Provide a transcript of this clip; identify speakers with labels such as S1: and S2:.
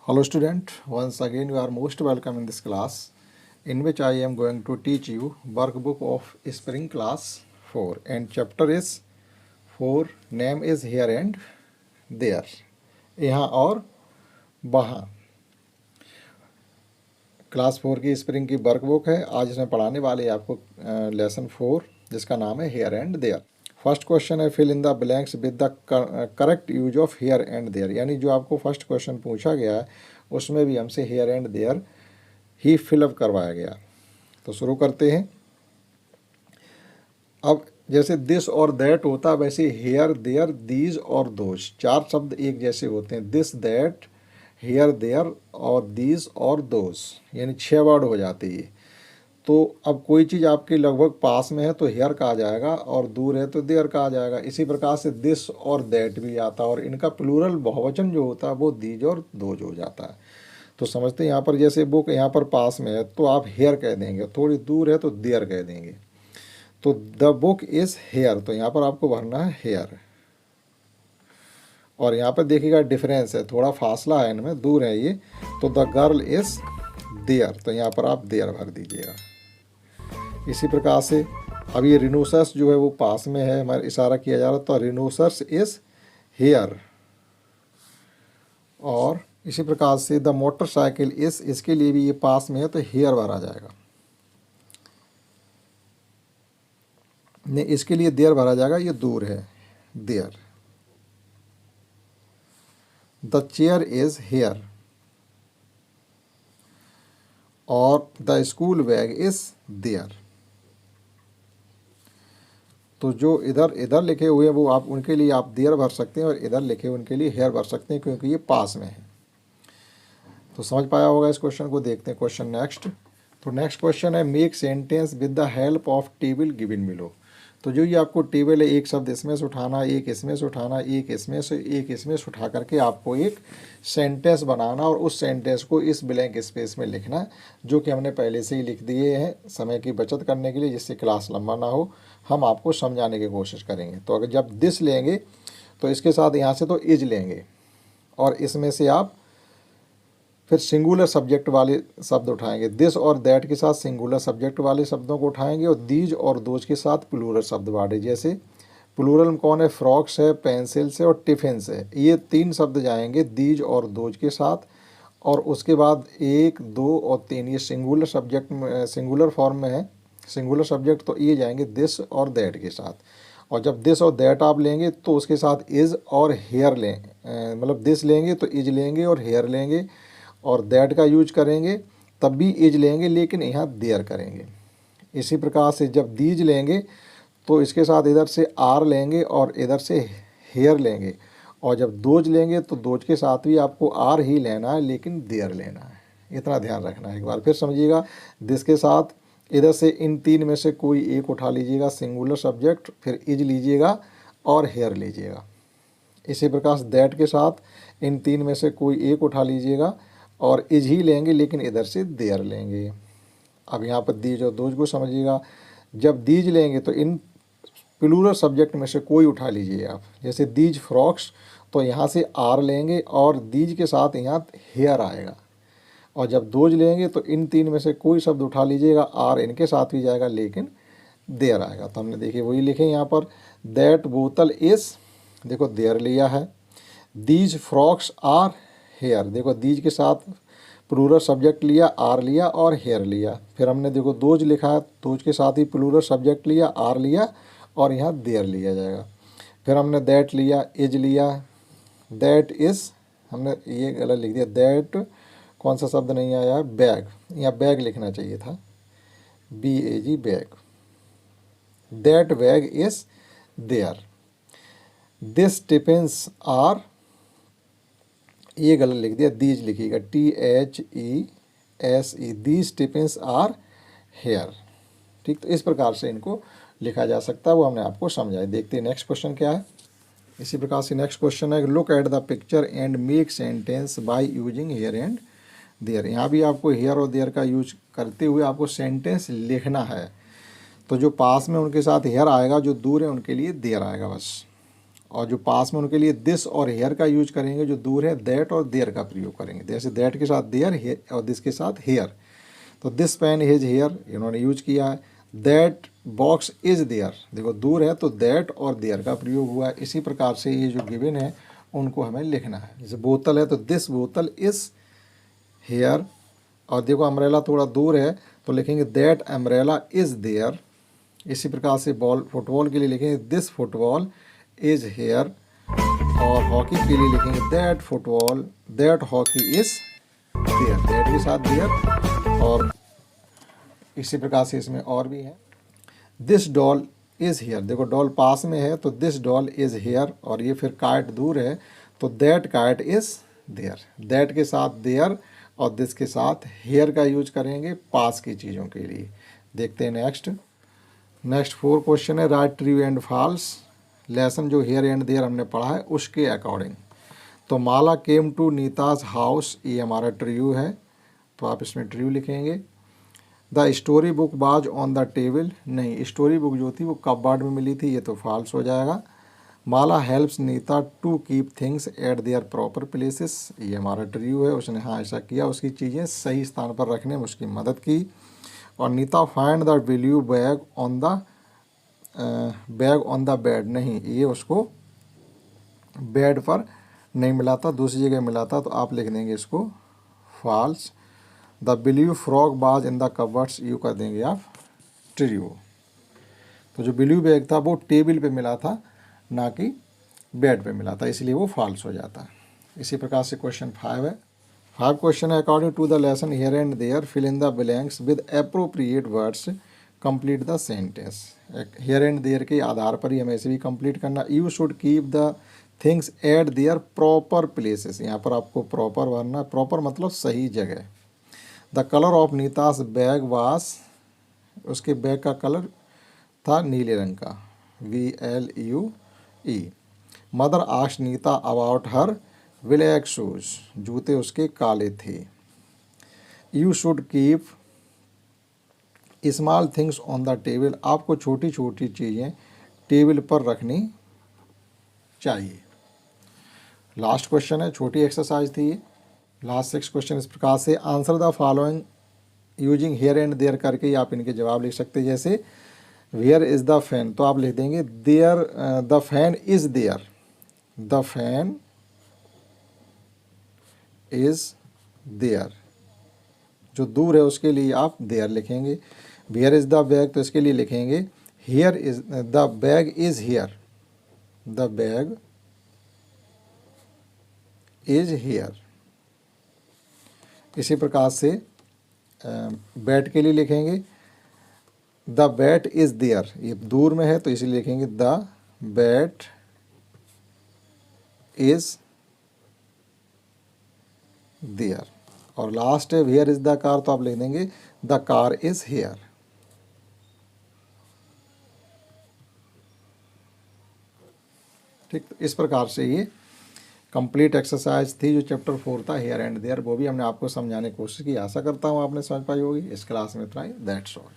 S1: Hello student, once again you are most welcome in this class in which I am going to teach you workbook of spring class 4 and chapter is 4, name is here and there, यहाँ और वहाँ। Class 4 की spring की workbook है। आज इसमें पढ़ाने वाले आपको लेसन 4 जिसका नाम है here and there. First question है fill in the blanks with the correct use of here and there, यानी जो आपको फर्स्ट क्वेश्चन पूछा गया है उसमें भी हमसे हेयर एंड देयर ही फिलअप करवाया गया। तो शुरू करते हैं। अब जैसे दिस और दैट होता है वैसे हेयर देयर दीज और दोज, चार शब्द एक जैसे होते हैं। दिस दैट हेयर देयर और दीज और दोज, यानी 6 वर्ड हो जाते हैं। तो अब कोई चीज़ आपकी लगभग पास में है तो हेयर कहा जाएगा और दूर है तो देयर कहा जाएगा। इसी प्रकार से दिस और दैट भी आता है और इनका प्लूरल बहुवचन जो होता है वो दीज और दोज हो जाता है। तो समझते हैं यहाँ पर जैसे बुक यहाँ पर पास में है तो आप हेयर कह देंगे, थोड़ी दूर है तो देयर कह देंगे। तो द बुक इज़ हेयर, तो यहाँ पर आपको भरना है हेयर। और यहाँ पर देखिएगा डिफरेंस है, थोड़ा फासला है इनमें, दूर है ये। तो द गर्ल इज़ देयर, तो यहाँ पर आप देयर भर दीजिएगा। इसी प्रकार से अब ये रिनोसर्स जो है वो पास में है, हमारा इशारा किया जा रहा है, तो रिनोसर्स इज़ हेयर। और इसी प्रकार से द मोटरसाइकिल इस, इसके लिए भी ये पास में है तो हेयर भरा जाएगा। नहीं, इसके लिए देयर भरा जाएगा, ये दूर है, there. The chair is here और the school bag is there. तो जो इधर इधर लिखे हुए हैं वो आप उनके लिए आप देयर भर सकते हैं और इधर लिखे हुए उनके लिए हेयर भर सकते हैं क्योंकि ये पास में है। तो समझ पाया होगा इस क्वेश्चन को। देखते हैं क्वेश्चन नेक्स्ट। तो नेक्स्ट क्वेश्चन है make sentence with the help of table given below. तो जो ये आपको टेबल है, एक शब्द इसमें से उठाना, एक इसमें से उठाना, एक इसमें से, एक इसमें से उठा करके आपको एक सेंटेंस बनाना और उस सेंटेंस को इस ब्लैंक स्पेस में लिखना, जो कि हमने पहले से ही लिख दिए हैं समय की बचत करने के लिए, जिससे क्लास लंबा ना हो। हम आपको समझाने की कोशिश करेंगे। तो अगर जब दिस लेंगे तो इसके साथ यहाँ से तो इज लेंगे और इसमें से आप फिर सिंगुलर सब्जेक्ट वाले शब्द उठाएंगे। दिस और दैट के साथ सिंगुलर सब्जेक्ट वाले शब्दों को उठाएंगे और दीज और दोज के साथ प्लूरल शब्द बांटे। जैसे प्लूरल में कौन है, फ्रॉक्स है, पेंसिल्स है और टिफिन्स है। ये 3 शब्द जाएंगे दीज और दोज के साथ। और उसके बाद 1, 2 और 3 ये सिंगुलर सब्जेक्ट में, सिंगुलर फॉर्म में है, सिंगुलर सब्जेक्ट, तो ये जाएंगे दिस और दैट के साथ। और जब दिस और दैट आप लेंगे तो उसके साथ इज़ और हेयर लें, मतलब दिस लेंगे तो इज लेंगे और हेयर लेंगे और दैट का यूज करेंगे तब भी इज लेंगे लेकिन यहाँ देयर करेंगे। इसी प्रकार से जब दीज लेंगे तो इसके साथ इधर से आर लेंगे और इधर से हेयर लेंगे। और जब दोज लेंगे तो दोज के साथ भी आपको आर ही लेना है लेकिन देयर लेना है। इतना ध्यान रखना है। एक बार फिर समझिएगा, दिस के साथ इधर से इन 3 में से कोई एक उठा लीजिएगा सिंगुलर सब्जेक्ट, फिर इज लीजिएगा और हेयर लीजिएगा। इसी प्रकार से दैट के साथ इन 3 में से कोई एक उठा लीजिएगा और इज ही लेंगे लेकिन इधर से देयर लेंगे। अब यहाँ पर दीज और दोज को समझिएगा। जब दीज लेंगे तो इन प्लूरल सब्जेक्ट में से कोई उठा लीजिए आप। जैसे दीज फ्रॉक्स, तो यहाँ से आर लेंगे और दीज के साथ यहाँ हेयर आएगा। और जब दोज लेंगे तो इन 3 में से कोई शब्द उठा लीजिएगा, आर इनके साथ भी जाएगा लेकिन देयर आएगा। तो हमने देखिए वही लिखे यहाँ पर, दैट बोतल इज़, देखो देयर लिया है। दीज फ्रॉक्स आर हेयर, देखो दीज के साथ प्लूरल सब्जेक्ट लिया, आर लिया और हेयर लिया। फिर हमने देखो दोज लिखा है, दोज के साथ ही प्लूरल सब्जेक्ट लिया, आर लिया और यहाँ देयर लिया जाएगा। फिर हमने दैट लिया, इज लिया, दैट इज़, हमने ये गलत लिख दिया, दैट कौन सा शब्द नहीं आया है, बैग, यहाँ बैग लिखना चाहिए था, BAG bag. That bag is there. This tiffins are, ये गलत लिख दिया, दीज लिखिएगा, THESE, these tiffins are here. ठीक, तो इस प्रकार से इनको लिखा जा सकता है, वो हमने आपको समझाया। देखते हैं नेक्स्ट क्वेश्चन क्या है। इसी प्रकार से नेक्स्ट क्वेश्चन है, look at the picture and make sentence by using here and there. यहाँ भी आपको हेयर और देयर का यूज करते हुए आपको सेंटेंस लिखना है। तो जो पास में उनके साथ हेयर आएगा, जो दूर है उनके लिए देयर आएगा बस। और जो पास में उनके लिए दिस और हेयर का यूज करेंगे, जो दूर है दैट और देयर का प्रयोग करेंगे। जैसे दैट के साथ देयर और दिस के साथ हेयर, तो दिस पेन इज हेयर इन्होंने यूज किया है। दैट बॉक्स इज देयर, देखो दूर है तो दैट और देयर का प्रयोग हुआ है। इसी प्रकार से ये जो गिवन है उनको हमें लिखना है। जैसे बोतल है तो दिस बोतल इज हेयर, और देखो अम्ब्रेला थोड़ा दूर है तो लिखेंगे दैट अम्ब्रेला इज देयर। इसी प्रकार से बॉल फुटबॉल के लिए लिखेंगे दिस फुटबॉल इज हेयर, और हॉकी के लिए लिखेंगे that hockey is there, that के साथ देयर। और इसी प्रकार से इसमें और भी है, दिस डॉल इज हेयर, देखो डॉल पास में है तो दिस डॉल इज हेयर, और ये फिर काइट दूर है तो that kite is there, that के साथ देयर और दिस के साथ हेयर का यूज करेंगे पास की चीज़ों के लिए। देखते हैं नेक्स्ट 4 क्वेश्चन है write true and false. Lesson जो हेयर एंड देयर हमने पढ़ा है उसके अकॉर्डिंग। तो माला केम टू नीताज हाउस, ये हमारा ट्रू है तो आप इसमें ट्रू लिखेंगे। द स्टोरी बुक बाज ऑन द टेबल, नहीं स्टोरी बुक जो थी वो कपबोर्ड में मिली थी, ये तो फॉल्स हो जाएगा। Mala helps Nita to keep things at their proper places, ये हमारा ट्रू है, उसने हाँ ऐसा किया, उसकी चीज़ें सही स्थान पर रखने में उसकी मदद की। और Neeta find the blue bag on the bed, नहीं ये उसको बेड पर नहीं मिला था, दूसरी जगह मिला था, तो आप लिख देंगे इसको फॉल्स। द ब्लू फ्रॉग बाज इन द कबर्ड्स, यू कर देंगे आप ट्रू। तो जो ब्लू बैग था वो टेबल पे मिला था ना कि बेड पे मिला था, इसलिए वो फॉल्स हो जाता है। इसी प्रकार से क्वेश्चन 5 है। 5 क्वेश्चन है according to the lesson here and there fill in the blanks with appropriate words complete the sentence. Here and there के आधार पर ही हमें इसे भी कंप्लीट करना। You should keep the things at their proper places, यहाँ पर आपको प्रॉपर भरना, प्रॉपर मतलब सही जगह। The colour of Neeta's bag was, उसके बैग का कलर था नीले रंग का, VLUE। Mother asked Neeta about her black shoes, जूते उसके काले थे। You should keep small things on the table, आपको छोटी छोटी चीज़ें टेबल पर रखनी चाहिए। लास्ट क्वेश्चन है, छोटी एक्सरसाइज थी ये। लास्ट 6 क्वेश्चन इस प्रकार से answer the following using here and there करके ही आप इनके जवाब लिख सकते हैं। जैसे वेयर इज़ द फैन, तो आप लिख देंगे there the fan is there, the fan is there, जो दूर है उसके लिए आप देयर लिखेंगे। वेयर इज़ द बैग, तो इसके लिए लिखेंगे here is the bag is here, the bag is here. इसी प्रकार से बैट के लिए लिखेंगे द बैट इज़ देयर, ये दूर में है तो इसीलिए लिखेंगे द बैट इज़ देयर। और लास्ट है हियर इज़ द कार, तो आप लिख देंगे द कार इज़ हियर। ठीक, तो इस प्रकार से ये कंप्लीट एक्सरसाइज थी जो चैप्टर 4 था हियर एंड देयर, वो भी हमने आपको समझाने की कोशिश की। आशा करता हूँ आपने समझ पाई होगी। इस क्लास में इतना ही, दैट्स ऑल।